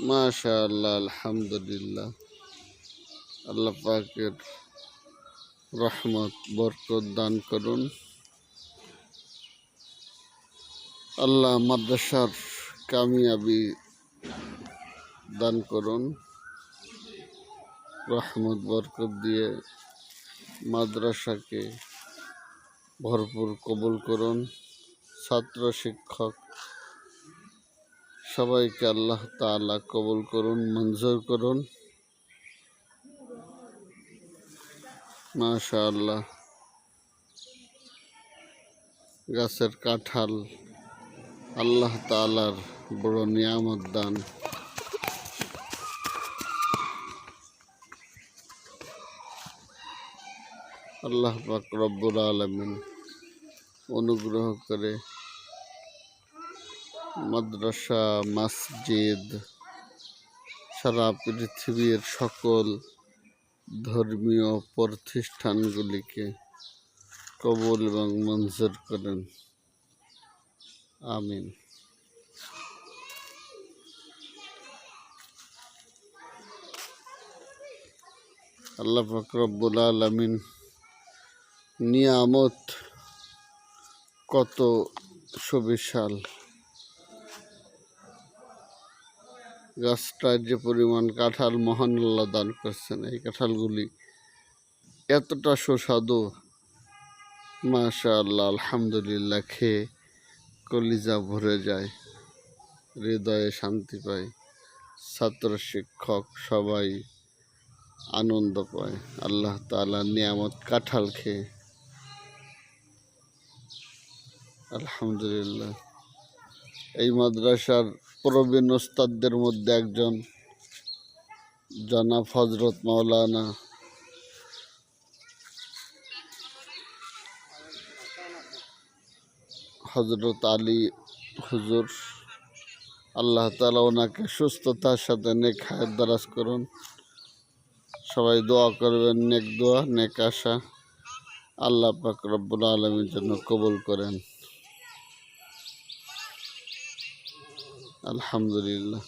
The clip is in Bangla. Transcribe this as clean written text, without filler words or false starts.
মাশাআল্লাহ, আলহামদুলিল্লাহ। আল্লাহ পাকের রহমত বরকত দান করুন। আল্লাহ মাদ্রাসার কামিয়াবি দান করুন, রহমত বরকত দিয়ে মাদ্রাসাকে ভরপুর কবুল করুন। ছাত্র শিক্ষক সবাইকে আল্লাহ তাআলা কবুল করুন, মঞ্জুর করুন। মাশাআল্লাহ, গাছের কাঁঠাল আল্লাহ তাআলার বড় নিয়ামত দান। আল্লাহ পাক রব্বুল আলামিন অনুগ্রহ করে মাদ্রাসা, মসজিদ, সারা পৃথিবীর সকল ধর্মীয় প্রতিষ্ঠানগুলিকে কবুল এবং মঞ্জুর করেন। আমিন। আল্লাহ পাক রব্বুল আলামিন নিয়ামত কত সুবিশাল। গাছটায় যে পরিমাণ কাঁঠাল মহান আল্লাহ দান করছেন, এই কাঁঠালগুলি এতটা সুস্বাদু, মাশাআল্লাহ, আলহামদুলিল্লাহ। খেয়ে কলিজা ভরে যায়, হৃদয়ে শান্তি পায়। ছাত্র শিক্ষক সবাই আনন্দ পায় আল্লাহ তাআলার নিয়ামত কাঁঠাল খেয়ে। আলহামদুলিল্লাহ। এই মাদ্রাসার প্রবীণ ওস্তাদদের মধ্যে একজন জনাব হযরত মাওলানা হযরত আলী হুজুর, আল্লাহ তাআলা ওনাকে সুস্থতার সাথে নেক হায়াত দারাজ করুন। সবাই দোয়া করবেন, নেক দোয়া, নেক আশা আল্লাহ পাক রব্বুল আলামিন যেন কবুল করেন। আলহামদুলিল্লাহ।